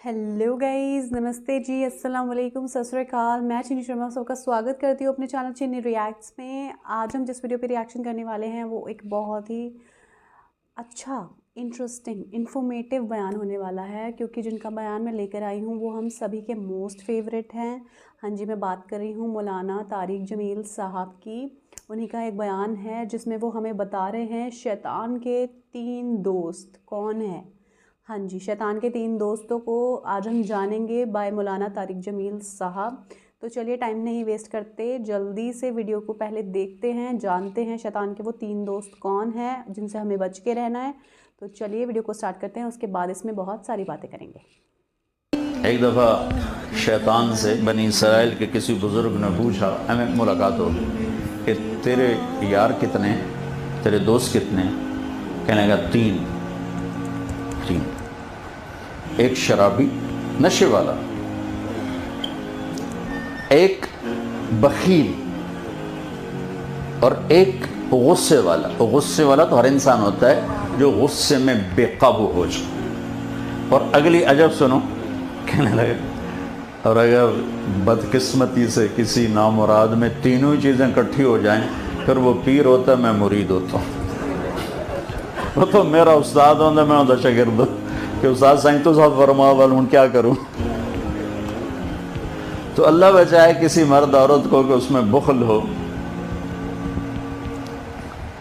Hello guys, नमस्ते जी, अस्सलाम वालेकुम, सत श्री अकाल। मैं चीनी शर्मा सबका स्वागत करती हूँ अपने चैनल चीनी रिएक्ट्स में। आज हम जिस वीडियो पे रिएक्शन करने वाले हैं वो एक बहुत ही अच्छा, इंटरेस्टिंग, इन्फॉर्मेटिव बयान होने वाला है, क्योंकि जिनका बयान मैं लेकर आई हूँ वो हम सभी के मोस्ट फेवरेट हैं। हाँ जी, मैं बात कर रही हूँ मौलाना तारिक जमील साहब की। उन्हीं का एक बयान है जिसमें वो हमें बता रहे हैं शैतान के 3 दोस्त कौन है। हाँ जी, शैतान के 3 दोस्तों को आज हम जानेंगे बाय मौलाना तारिक जमील साहब। तो चलिए टाइम नहीं वेस्ट करते, जल्दी से वीडियो को पहले देखते हैं, जानते हैं शैतान के वो 3 दोस्त कौन हैं जिनसे हमें बच के रहना है। तो चलिए वीडियो को स्टार्ट करते हैं, उसके बाद इसमें बहुत सारी बातें करेंगे। एक दफ़ा शैतान से बनी इसराइल के किसी बुज़ुर्ग ने पूछा, हमें मुलाकात हो कि तेरे यार कितने, तेरे दोस्त कितने? कहने लगा 3। एक शराबी नशे वाला, एक बखील और एक गुस्से वाला। गुस्से वाला तो हर इंसान होता है जो गुस्से में बेकाबू हो जाए। और अगली अजब सुनो, कहने लगे और अगर बदकिस्मती से किसी नामुराद में तीनों ही चीज़ें इकट्ठी हो जाएं, फिर वो पीर होता है, मैं मुरीद होता हूँ। वो तो मेरा उस्ताद होता, मैं होता शागिर्द कि उस्ताद साईं तो साहब फरमा वाल हूँ, क्या करूँ। तो अल्लाह बचाए किसी मर्द औरत को कि उसमें बुखल हो।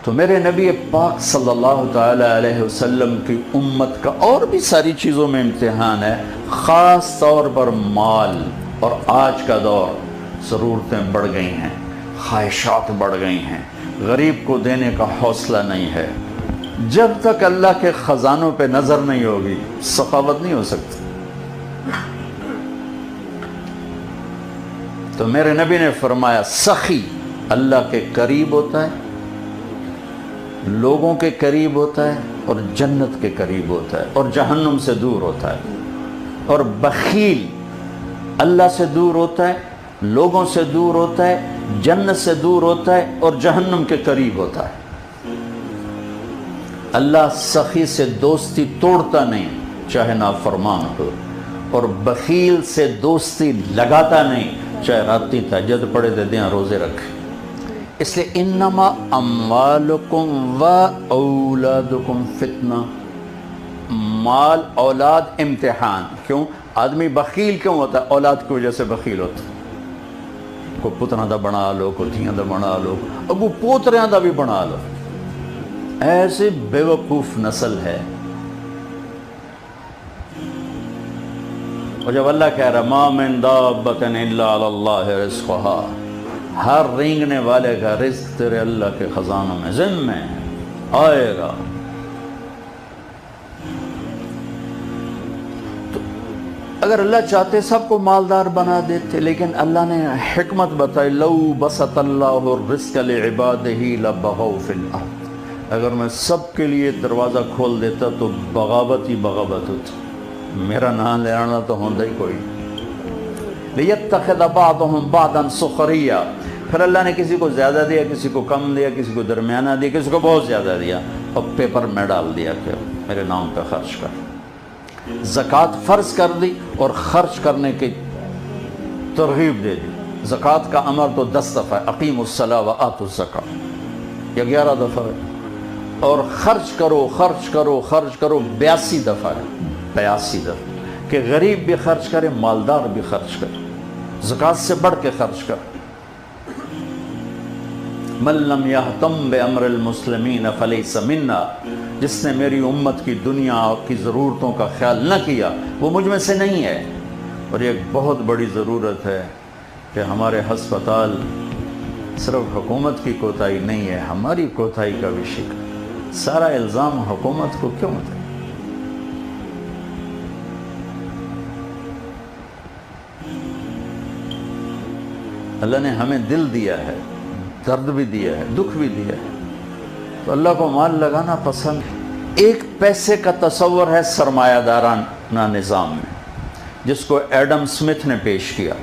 तो मेरे नबी पाक सल्लल्लाहु ताला अलैहि वसल्लम की उम्मत का और भी सारी चीज़ों में इम्तिहान है, ख़ास तौर पर माल। और आज का दौर, ज़रूरतें बढ़ गई हैं, ख्वाहिशात बढ़ गई हैं, गरीब को देने का हौसला नहीं है। जब तक अल्लाह के ख़जानों पे नज़र नहीं होगी, सखावत नहीं हो सकती। तो मेरे नबी ने फरमाया, सखी अल्लाह के करीब होता है, लोगों के करीब होता है और जन्नत के करीब होता है और जहन्नुम से दूर होता है। और बखील अल्लाह से दूर होता है, लोगों से दूर होता है, जन्नत से दूर होता है और जहन्नुम के करीब होता है। अल्लाह सखी से दोस्ती तोड़ता नहीं, चाहे नाफरमान हो, और बखील से दोस्ती लगाता नहीं, चाहे राती तहज्जुद पढ़े दे दिया रोज़े रखे। इसलिए इन्नमा अम्वालुकुम व औलादुकुम फितना, माल औलाद इम्तिहान। क्यों आदमी बखील क्यों होता है? औलाद की वजह से बखील होता है। को पुत्रां दा बना लो, को धियां दा बना लो, अगू पोतरियां दा भी बना लो। ऐसे बेवकूफ़ नस्ल है। और जब अल्लाह कह रहा मा मिन दाब्बतिन इल्ला अलल्लाहि रिज़्क़ुहा, हर रेंगने वाले का रिज्क तेरे अल्लाह के ख़जानों में ज़िम्मे आएगा। तो अगर अल्लाह चाहते सबको मालदार बना देते, लेकिन अल्लाह ने हिकमत बताई, लौ बसतल्लाहु रिज़्क़ लिइबादिही लबग़ौ फ़िल अर्ज़। अगर मैं सबके लिए दरवाज़ा खोल देता तो बगावत ही बगावत होती। मेरा नाम ले आना तो होता ही कोई। लियत्तख़िज़ बअदुहुम बअदन सुख़रिया, फिर अल्लाह ने किसी को ज़्यादा दिया, किसी को कम दिया, किसी को दरमियाना दिया, किसी को बहुत ज़्यादा दिया, और पेपर में डाल दिया कि मेरे नाम पे खर्च कर। ज़कात फ़र्ज़ कर दी और ख़र्च करने की तरग़ीब दे दी। ज़कात का अमर तो 10 दफ़ा है, अक़ीमुस्सलाह व आतुज़्ज़का, या 11 दफ़ा है। और ख़र्च करो ख़र्च करो ख़र्च करो 82 दफ़ा है, 82 दफ़ा, कि गरीब भी खर्च करे, मालदार भी खर्च करे, ज़कात से बढ़ के खर्च कर। मन लम यहतम बिअम्रिल मुस्लिमीन फलैसा मिन्ना, जिसने मेरी उम्मत की दुनिया की ज़रूरतों का ख्याल न किया वो मुझ में से नहीं है। और ये एक बहुत बड़ी ज़रूरत है कि हमारे हस्पताल सिर्फ हुकूमत की कोताही नहीं है, हमारी कोताही का भी शिकार। सारा इल्ज़ाम हुकूमत को क्यों होता है? अल्लाह ने हमें दिल दिया है, दर्द भी दिया है, दुख भी दिया है, तो अल्लाह को माल लगाना पसंद है। एक पैसे का तस्वर है सरमायादाराना निज़ाम में, जिसको एडम स्मिथ ने पेश किया।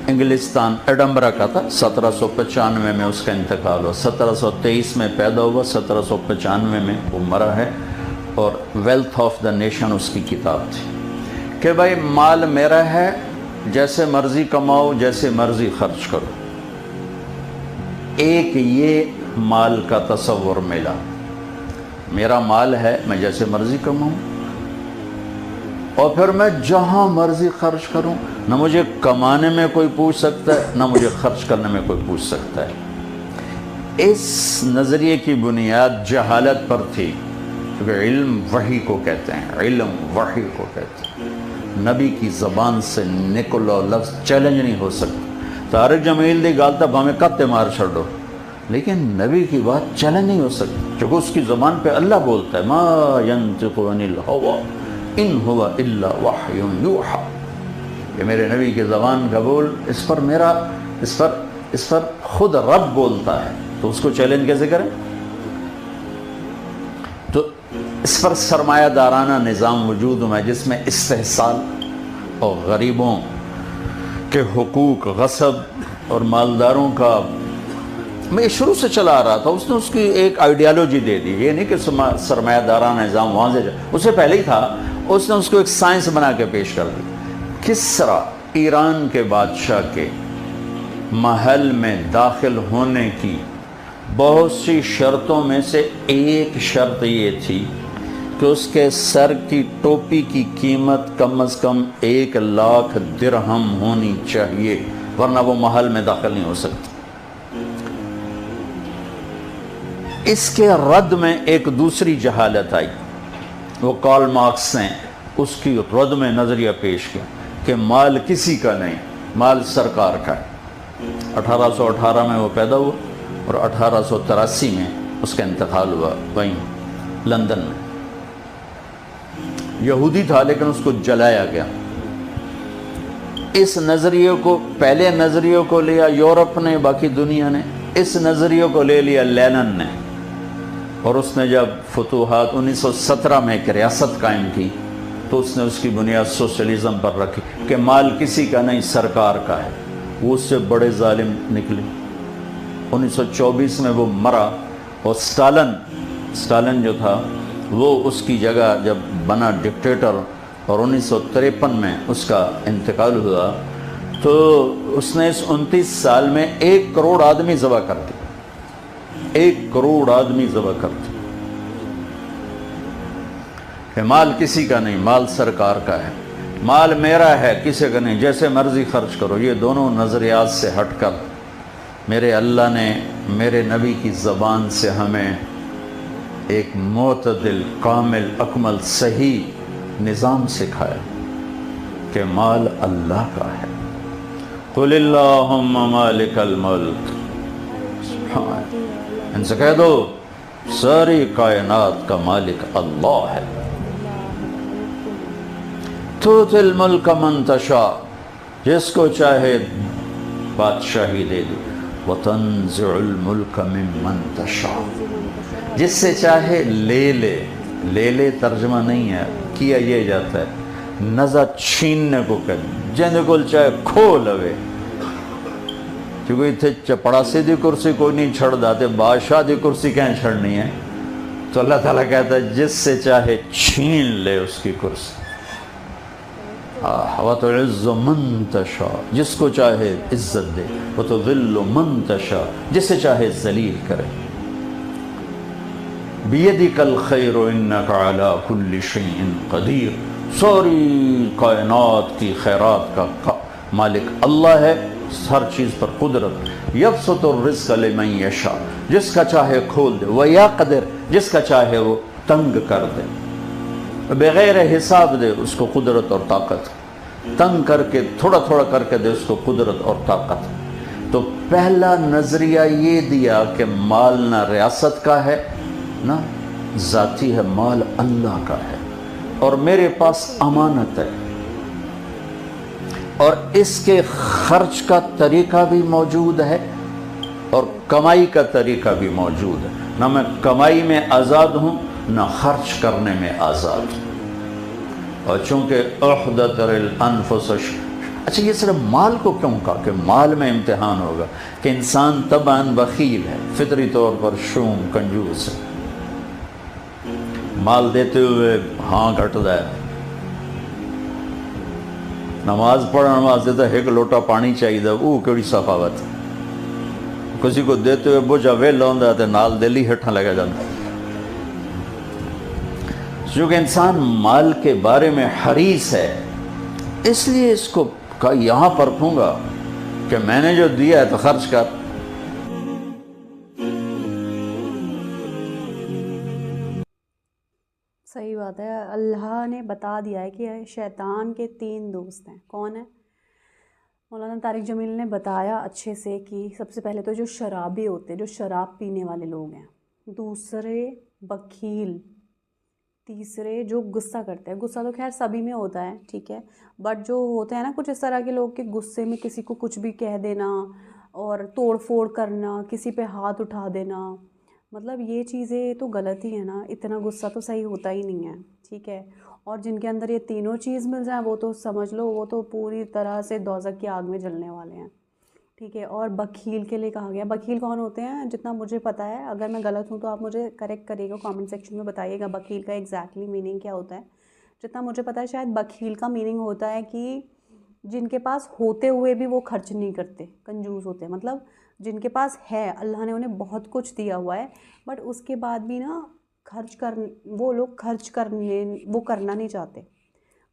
इंग्लिस्तान एडम्बरा का था, 1795 में उसका इंतकाल हुआ। 1723 में पैदा हुआ, 1795 में वो मरा है। और वेल्थ ऑफ द नेशन उसकी किताब थी। کہ بھائی مال میرا ہے، جیسے مرضی کماؤ، جیسے مرضی خرچ کرو۔ ایک یہ مال کا تصور ملا، میرا مال ہے، میں جیسے مرضی کماؤں اور پھر میں جہاں مرضی خرچ کروں، نہ مجھے کمانے میں کوئی پوچھ سکتا ہے، نہ مجھے خرچ کرنے میں کوئی پوچھ سکتا ہے۔ اس نظریے کی بنیاد جہالت پر تھی، کیونکہ علم وحی کو کہتے ہیں، علم وحی کو کہتے ہیں۔ نبی کی زبان سے نکلو لفظ چیلنج نہیں ہو سکتا۔ طارق جمیل دی گالتا بھامے کتے مار چھڑو، لیکن نبی کی بات چیلنج نہیں ہو سکتی، کیونکہ اس کی زبان پہ اللہ بولتا ہے، ما ینطق عن الہوی ان ہوا الا وحی یوحی۔ کہ میرے نبی کی زبان قبول، اس پر خود رب بولتا ہے، تو اس کو چیلنج کیسے کریں؟ تو اس پر سرمایہ دارانہ نظام وجود میں، جس میں استحصال اور غریبوں کے حقوق غصب اور مالداروں کا میں شروع سے چلا آ رہا تھا۔ اس نے اس کی ایک آئیڈیالوجی دے دی، یہ نہیں کہ سرمایہ دارانہ نظام وہاں سے اس سے پہلے ہی تھا، اس نے اس کو ایک سائنس بنا کے پیش کر دی۔ کسرا ایران کے بادشاہ کے محل میں داخل ہونے کی بہت سی شرطوں میں سے ایک شرط یہ تھی کہ اس کے سر کی ٹوپی کی قیمت کم از کم 1,00,000 درہم ہونی چاہیے، ورنہ وہ محل میں داخل نہیں ہو سکتا۔ اس کے رد میں ایک دوسری جہالت آئی، وہ کارل مارکس نے اس کی رد میں نظریہ پیش کیا کہ مال کسی کا نہیں، مال سرکار کا ہے۔ 1818 میں وہ پیدا ہوا اور 1883 میں اس کا انتقال ہوا وہیں لندن میں۔ یہودی تھا لیکن اس کو جلایا گیا۔ اس نظریے کو، پہلے نظریے کو لیا یورپ نے، باقی دنیا نے، اس نظریے کو لے لیا لینن نے، اور اس نے جب فتوحات 1917 میں ایک ریاست قائم کی تو اس نے اس کی بنیاد سوشلزم پر رکھی کہ مال کسی کا نہیں، سرکار کا ہے۔ وہ اس سے بڑے ظالم نکلے۔ 1924 میں وہ مرا اور سٹالن جو تھا وہ اس کی جگہ جب بنا ڈکٹیٹر، اور 1953 میں اس کا انتقال ہوا، تو اس نے اس 29 سال میں 1 کروڑ آدمی ذبح کر دی، 1 کروڑ آدمی ذبح کر دی۔ کہ مال کسی کا نہیں، مال سرکار کا ہے، مال میرا ہے کسی کا نہیں، جیسے مرضی خرچ کرو۔ یہ دونوں نظریات سے ہٹ کر میرے اللہ نے میرے نبی کی زبان سے ہمیں ایک معتدل، کامل، اکمل، صحیح نظام سکھایا کہ مال اللہ کا ہے۔ قل اللہم مالک الملک، ان سے کہہ دو ساری کائنات کا مالک اللہ ہے۔ تؤتی الملک من تشاء، جس کو چاہے بادشاہی دے دو، وتنزع الملک ممن تشاء، جس سے چاہے لے لے ترجمہ نہیں ہے، کیا یہ جاتا ہے نزا چھیننے کو کہ جن کو چاہے کھو لوے، کیونکہ اتنے چپڑاسی دی کرسی کوئی نہیں چھڑ داتے، بادشاہ دی کرسی کہیں چھڑنی ہے، تو اللہ تعالیٰ کہتا ہے جس سے چاہے چھین لے اس کی کرسی۔ وَتُعِزُّ مَن تَشَاءُ، جس کو چاہے عزت دے، وَتُذِلُّ مَن تَشَاءُ، جس سے چاہے ذلیل کرے۔ بِيَدِكَ الْخَيْرُ إِنَّكَ عَلَىٰ كُلِّ شَيْءٍ قَدِيرٌ، ساری کائنات کی خیرات کا مالک اللہ ہے، ہر چیز پر قدرت۔ یبسط الرزق لمن یشاء، جس کا چاہے کھول دے، ویقدر، جس کا چاہے وہ تنگ کر دے، بغیر حساب دے اس کو قدرت اور طاقت، تنگ کر کے تھوڑا تھوڑا کر کے دے اس کو قدرت اور طاقت۔ تو پہلا نظریہ یہ دیا کہ مال نہ ریاست کا ہے نہ ذاتی ہے، مال اللہ کا ہے اور میرے پاس امانت ہے، اور اس کے خرچ کا طریقہ بھی موجود ہے اور کمائی کا طریقہ بھی موجود ہے، نہ میں کمائی میں آزاد ہوں نہ خرچ کرنے میں آزاد ہوں۔ اور چونکہ احدث الانفس، اچھا یہ صرف مال کو کیوں کہا کہ مال میں امتحان ہوگا کہ انسان طبعاً بخیل ہے، فطری طور پر شوم، کنجوس ہے، مال دیتے ہوئے ہاں گھٹ ہے، نماز پڑھنے واسطے تو ایک لوٹا پانی چاہیے، وہ کیڑی سخاوت، کسی کو دیتے ہوئے بوجھا ویلا ہوندا تے نال دل ہی ہٹھاں لگا جاتا۔ چونکہ انسان مال کے بارے میں حریص ہے، اس لیے اس کو کہا یہاں پر رکھوں گا کہ میں نے جو دیا ہے تو خرچ کر۔ صحیح بات ہے، اللہ نے بتا دیا ہے کہ شیطان کے 3 دوست ہیں۔ کون ہیں؟ مولانا طارق جمیل نے بتایا اچھے سے کہ سب سے پہلے تو جو شرابی ہوتے ہیں، جو شراب پینے والے لوگ ہیں، دوسرے بخیل، تیسرے جو غصہ کرتے ہیں۔ غصہ تو خیر سبھی میں ہوتا ہے، ٹھیک ہے، بٹ جو ہوتے ہیں نا کچھ اس طرح کے لوگ کہ غصے میں کسی کو کچھ بھی کہہ دینا اور توڑ پھوڑ کرنا، کسی پہ ہاتھ اٹھا دینا، مطلب یہ چیزیں تو غلط ہی ہے نا، اتنا غصہ تو صحیح ہوتا ہی نہیں ہے، ٹھیک ہے۔ اور جن کے اندر یہ تینوں چیز مل جائیں وہ تو سمجھ لو وہ تو پوری طرح سے دوزخ کی آگ میں جلنے والے ہیں، ٹھیک ہے۔ اور بخیل کے لیے کہا گیا، بخیل کون ہوتے ہیں؟ جتنا مجھے پتہ ہے، اگر میں غلط ہوں تو آپ مجھے کریکٹ کریے گا، کامنٹ سیکشن میں بتائیے گا بخیل کا ایگزیکٹلی میننگ کیا ہوتا ہے۔ جتنا مجھے پتہ ہے شاید بخیل کا میننگ ہوتا ہے کہ جن کے پاس ہوتے ہوئے بھی وہ خرچ نہیں کرتے، کنجوس ہوتے ہیں، مطلب جن کے پاس ہے، اللہ نے انہیں بہت کچھ دیا ہوا ہے، بٹ اس کے بعد بھی نا وہ لوگ خرچ کرنا نہیں چاہتے،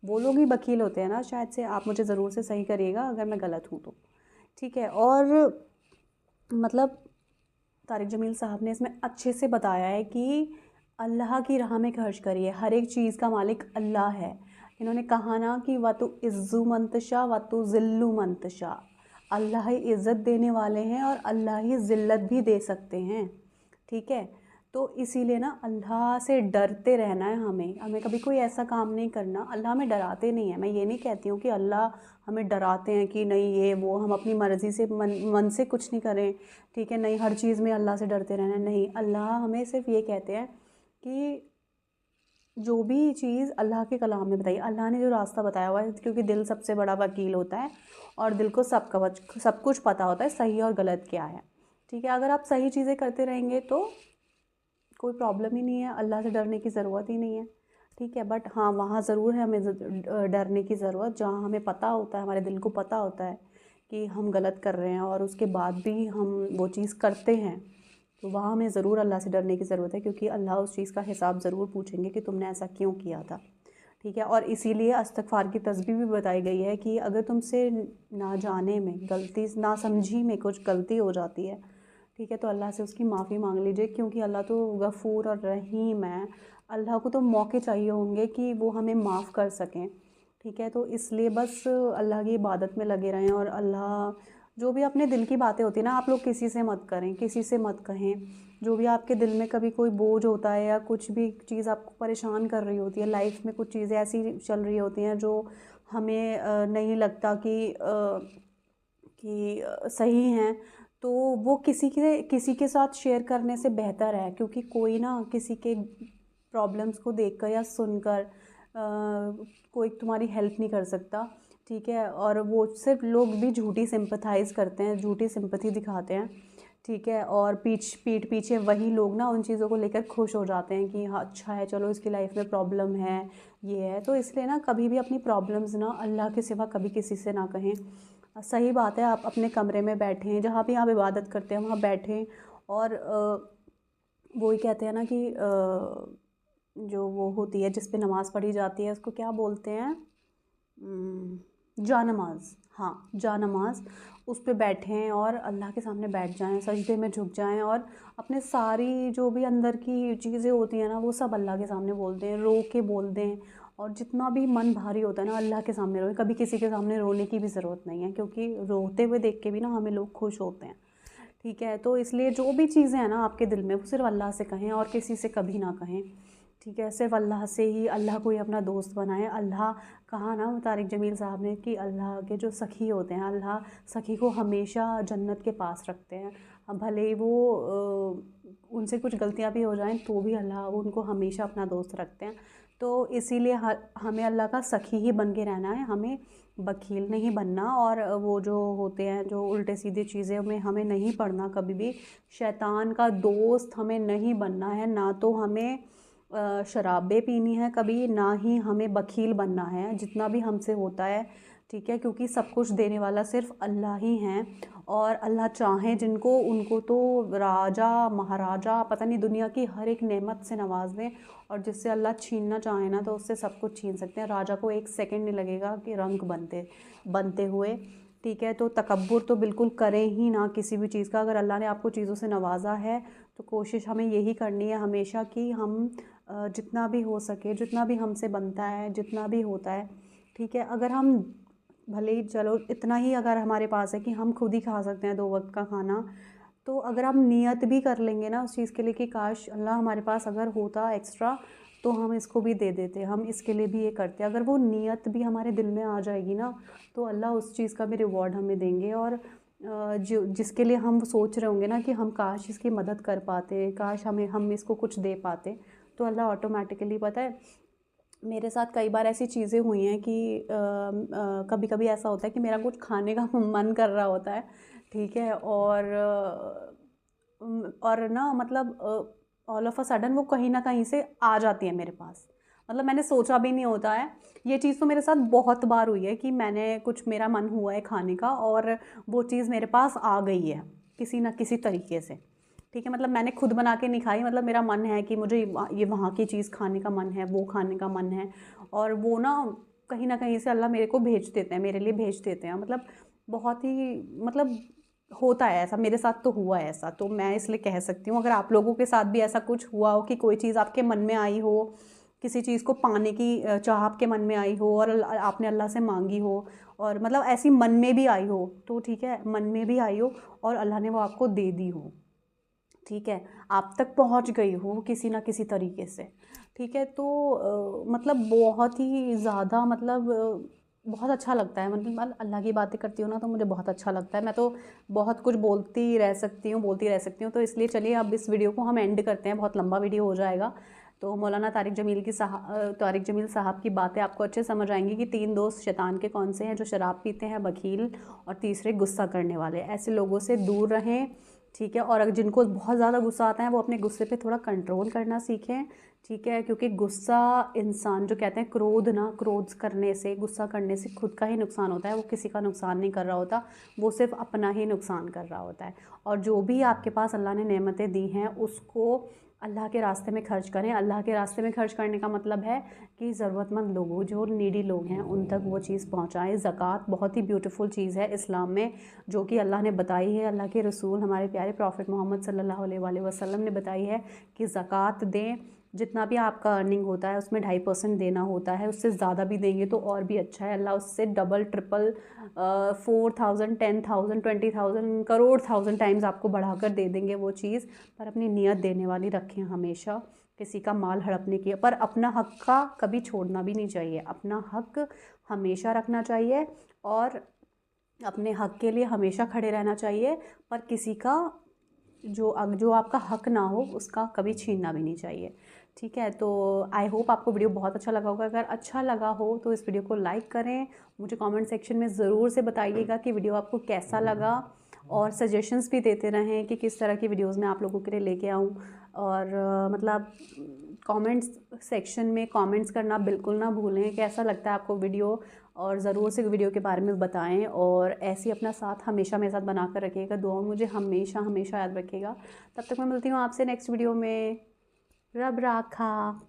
وہ لوگ ہی بخیل ہوتے ہیں نا شاید سے۔ آپ مجھے ضرور سے صحیح کریے گا اگر میں غلط ہوں تو، ٹھیک ہے۔ اور مطلب طارق جمیل صاحب نے اس میں اچھے سے بتایا ہے کہ اللہ کی راہ میں خرچ کریے، ہر ایک چیز کا مالک اللہ ہے۔ انہوں نے کہا نا کہ وَتُعِزُّ مَن تَشَاءُ وَتُذِلُّ مَن تَشَاءُ، اللہ ہی عزت دینے والے ہیں اور اللہ ہی ذلت بھی دے سکتے ہیں، ٹھیک ہے۔ تو اسی لیے نا اللہ سے ڈرتے رہنا ہے ہمیں کبھی کوئی ایسا کام نہیں کرنا، اللہ ہمیں ڈراتے نہیں ہیں۔ میں یہ نہیں کہتی ہوں کہ اللہ ہمیں ڈراتے ہیں کہ نہیں یہ وہ، ہم اپنی مرضی سے من سے کچھ نہیں کریں، ٹھیک ہے، نہیں ہر چیز میں اللہ سے ڈرتے رہنا ہے، نہیں، اللہ ہمیں صرف یہ کہتے ہیں کہ جو بھی چیز اللہ کے کلام میں بتائی، اللہ نے جو راستہ بتایا ہوا ہے، کیونکہ دل سب سے بڑا وکیل ہوتا ہے اور دل کو سب کچھ پتہ ہوتا ہے صحیح اور غلط کیا ہے، ٹھیک ہے۔ اگر آپ صحیح چیزیں کرتے رہیں گے تو کوئی پرابلم ہی نہیں ہے، اللہ سے ڈرنے کی ضرورت ہی نہیں ہے، ٹھیک ہے۔ بٹ ہاں وہاں ضرور ہے ہمیں ڈرنے کی ضرورت جہاں ہمیں پتہ ہوتا ہے، ہمارے دل کو پتہ ہوتا ہے کہ ہم غلط کر رہے ہیں اور اس کے بعد بھی ہم وہ چیز کرتے ہیں، تو وہاں ہمیں ضرور اللہ سے ڈرنے کی ضرورت ہے، کیونکہ اللہ اس چیز کا حساب ضرور پوچھیں گے کہ تم نے ایسا کیوں کیا تھا، ٹھیک ہے۔ اور اسی لیے استغفار کی تسبیح بھی بتائی گئی ہے کہ اگر تم سے نہ جانے میں غلطی، نہ سمجھی میں کچھ غلطی ہو جاتی ہے، ٹھیک ہے، تو اللہ سے اس کی معافی مانگ لیجئے، کیونکہ اللہ تو غفور اور رحیم ہے، اللہ کو تو موقع چاہیے ہوں گے کہ وہ ہمیں معاف کر سکیں، ٹھیک ہے۔ تو اس لیے بس اللہ کی عبادت میں لگے رہیں، اور اللہ جو بھی اپنے دل کی باتیں ہوتی ہیں نا، آپ لوگ کسی سے مت کریں، کسی سے مت کہیں، جو بھی آپ کے دل میں کبھی کوئی بوجھ ہوتا ہے یا کچھ بھی چیز آپ کو پریشان کر رہی ہوتی ہے، لائف میں کچھ چیزیں ایسی چل رہی ہوتی ہیں جو ہمیں نہیں لگتا کہ صحیح ہیں، تو وہ کسی کے ساتھ شیئر کرنے سے بہتر ہے، کیونکہ کوئی نا کسی کے پرابلمس کو دیکھ کر یا سن کر کوئی تمہاری ہیلپ نہیں کر سکتا، ٹھیک ہے۔ اور وہ صرف لوگ بھی جھوٹی سمپتھائز کرتے ہیں، جھوٹی سمپتھی دکھاتے ہیں، ٹھیک ہے، اور پیٹھ پیچھے وہی لوگ نا ان چیزوں کو لے کر خوش ہو جاتے ہیں کہ ہاں اچھا ہے، چلو اس کی لائف میں پرابلم ہے، یہ ہے۔ تو اس لیے نا کبھی بھی اپنی پرابلمز نا اللہ کے سوا کبھی کسی سے نہ کہیں۔ صحیح بات ہے، آپ اپنے کمرے میں بیٹھیں، جہاں بھی آپ عبادت کرتے ہیں وہاں بیٹھیں، اور وہی کہتے ہیں نا کہ جو وہ ہوتی ہے جس پہ نماز پڑھی جاتی ہے اس کو کیا بولتے ہیں، جا نماز، ہاں جا نماز، اس پہ بیٹھیں اور اللہ کے سامنے بیٹھ جائیں، سجدے میں جھک جائیں، اور اپنے ساری جو بھی اندر کی چیزیں ہوتی ہیں نا وہ سب اللہ کے سامنے بول دیں، رو کے بول دیں، اور جتنا بھی من بھاری ہوتا ہے نا اللہ کے سامنے روئیں، کبھی کسی کے سامنے رونے کی بھی ضرورت نہیں ہے، کیونکہ روتے ہوئے دیکھ کے بھی نا ہمیں لوگ خوش ہوتے ہیں، ٹھیک ہے۔ تو اس لیے جو بھی چیزیں ہیں نا آپ کے دل میں وہ صرف اللہ سے کہیں اور کسی سے کبھی نہ کہیں، ٹھیک ہے، صرف اللہ سے ہی، اللہ کو ہی اپنا دوست بنائیں۔ اللہ کہا نا طارق جمیل صاحب نے کہ اللہ کے جو سخی ہوتے ہیں، اللہ سخی کو ہمیشہ جنت کے پاس رکھتے ہیں، بھلے ہی وہ ان سے کچھ غلطیاں بھی ہو جائیں تو بھی اللہ ان کو ہمیشہ اپنا دوست رکھتے ہیں۔ تو اسی لیے ہمیں اللہ کا سخی ہی بن کے رہنا ہے، ہمیں بخیل نہیں بننا، اور وہ جو ہوتے ہیں جو الٹے سیدھے چیزیں میں ہمیں نہیں پڑنا، کبھی بھی شیطان کا دوست ہمیں نہیں بننا ہے، نہ تو ہمیں शराबें पीनी है कभी, ना ही हमें बखील बनना है जितना भी हमसे होता है, ठीक है, क्योंकि सब कुछ देने वाला सिर्फ अल्लाह ही हैं। और अल्लाह चाहें जिनको, उनको तो राजा महाराजा पता नहीं दुनिया की हर एक नेमत से नवाज दें, और जिससे अल्लाह छीनना चाहे ना तो उससे सब कुछ छीन सकते हैं। राजा को एक सेकंड नहीं लगेगा कि रंग बनते हुए, ठीक है। तो तकब्बुर तो बिल्कुल करें ही ना किसी भी चीज़ का। अगर अल्लाह ने आपको चीज़ों से नवाजा है तो कोशिश हमें यही करनी है हमेशा कि हम जितना भी हो सके, जितना भी हमसे बनता है, जितना भी होता है, ठीक है, अगर हम भले ही चलो इतना ही अगर हमारे पास है कि हम खुद ही खा सकते हैं 2 वक्त का खाना, तो अगर हम नियत भी कर लेंगे ना उस चीज़ के लिए कि काश अल्लाह हमारे पास अगर होता एक्स्ट्रा तो हम इसको भी दे देते, हम इसके लिए भी ये करते। अगर वो नियत भी हमारे दिल में आ जाएगी ना तो अल्लाह उस चीज़ का भी रिवॉर्ड हमें देंगे। और जो जिसके लिए हम सोच रहे होंगे ना कि हम काश इसकी मदद कर पाते, काश हम इसको कुछ दे पाते, तो अल्लाह ऑटोमेटिकली, पता है मेरे साथ कई बार ऐसी चीज़ें हुई हैं कि कभी कभी ऐसा होता है कि मेरा कुछ खाने का मन कर रहा होता है, ठीक है, और ना मतलब ऑल ऑफ अ सडन वो कहीं ना कहीं से आ जाती है मेरे पास, मतलब मैंने सोचा भी नहीं होता है। ये चीज़ तो मेरे साथ बहुत बार हुई है कि मैंने कुछ, मेरा मन हुआ है खाने का और वो चीज़ मेरे पास आ गई है किसी ना किसी तरीके से, ठीक है, मतलब मैंने खुद बना के नहीं खाई, मतलब मेरा मन है कि मुझे ये वहाँ की चीज़ खाने का मन है, वो खाने का मन है, और वो ना कहीं से अल्लाह मेरे को भेज देते हैं, मेरे लिए भेज देते हैं। मतलब बहुत ही, मतलब होता है ऐसा, मेरे साथ तो हुआ है ऐसा, तो मैं इसलिए कह सकती हूँ अगर आप लोगों के साथ भी ऐसा कुछ हुआ हो कि कोई चीज़ आपके मन में आई हो, किसी चीज़ को पाने की चाह आपके मन में आई हो और आपने अल्लाह से मांगी हो, और मतलब ऐसी मन में भी आई हो, तो ठीक है, मन में भी आई हो और अल्लाह ने वो आपको दे दी हो, ठीक है, आप तक पहुंच गई हो किसी ना किसी तरीके से, ठीक है, तो मतलब बहुत ही ज़्यादा, मतलब बहुत अच्छा लगता है। मतलब अल्लाह की बातें करती हूँ ना तो मुझे बहुत अच्छा लगता है। मैं तो बहुत कुछ बोलती रह सकती हूँ, तो इसलिए चलिए अब इस वीडियो को हम एंड करते हैं, बहुत लंबा वीडियो हो जाएगा। तो मौलाना तारिक जमील साहब की बातें आपको अच्छे समझ आएंगी कि 3 दोस्त शैतान के कौन से हैं, जो शराब पीते हैं, बखील, और तीसरे गुस्सा करने वाले। ऐसे लोगों से दूर रहें, ठीक है, और अगर जिनको बहुत ज़्यादा गुस्सा आता है वो अपने गुस्से पे थोड़ा कंट्रोल करना सीखें, ठीक है, क्योंकि गुस्सा, इंसान जो कहते हैं क्रोध करने से, गुस्सा करने से खुद का ही नुकसान होता है, वो किसी का नुकसान नहीं कर रहा होता, वो सिर्फ अपना ही नुकसान कर रहा होता है। और जो भी आपके पास अल्लाह ने नेमतें दी हैं उसको अल्लाह के रास्ते में खर्च करें। अल्लाह के रास्ते में खर्च करने का मतलब है कि ज़रूरतमंद लोगों, जो नीडी लोग हैं, उन तक वो चीज़ पहुँचाएँ। ज़कात बहुत ही ब्यूटीफुल चीज़ है इस्लाम में, जो कि अल्लाह ने बताई है, अल्लाह के रसूल हमारे प्यारे प्रॉफिट मोहम्मद सल्लल्लाहु अलैहि वसल्लम ने बताई है कि ज़कात दें। जितना भी आपका अर्निंग होता है उसमें 2.5% देना होता है, उससे ज़्यादा भी देंगे तो और भी अच्छा है, अल्लाह उससे डबल ट्रिपल 4,000 10,000 20,000 करोड़ 1000 टाइम्स आपको बढ़ाकर दे देंगे वो चीज़। पर अपनी नियत देने वाली रखें हमेशा, किसी का माल हड़पने की, पर अपना हक का कभी छोड़ना भी नहीं चाहिए, अपना हक हमेशा रखना चाहिए और अपने हक के लिए हमेशा खड़े रहना चाहिए, पर किसी का जो आपका हक ना हो उसका कभी छीनना भी नहीं चाहिए, ठीक है। तो आई होप आपको वीडियो बहुत अच्छा लगा होगा। अगर अच्छा लगा हो तो इस वीडियो को लाइक करें, मुझे कमेंट सेक्शन में ज़रूर से बताइएगा कि वीडियो आपको कैसा लगा, और सजेशंस भी देते रहें कि किस तरह की वीडियोस मैं आप लोगों के लिए लेके आऊँ। और मतलब कमेंट्स सेक्शन में कमेंट्स करना बिल्कुल ना भूलें, कैसा लगता है आपको वीडियो, और ज़रूर से वीडियो के बारे में बताएं, और ऐसे ही अपना साथ हमेशा मेरे साथ बना कर रखिएगा, दुआ मुझे हमेशा हमेशा याद रखिएगा। तब तक मैं मिलती हूँ आपसे नेक्स्ट वीडियो में। रब राखा।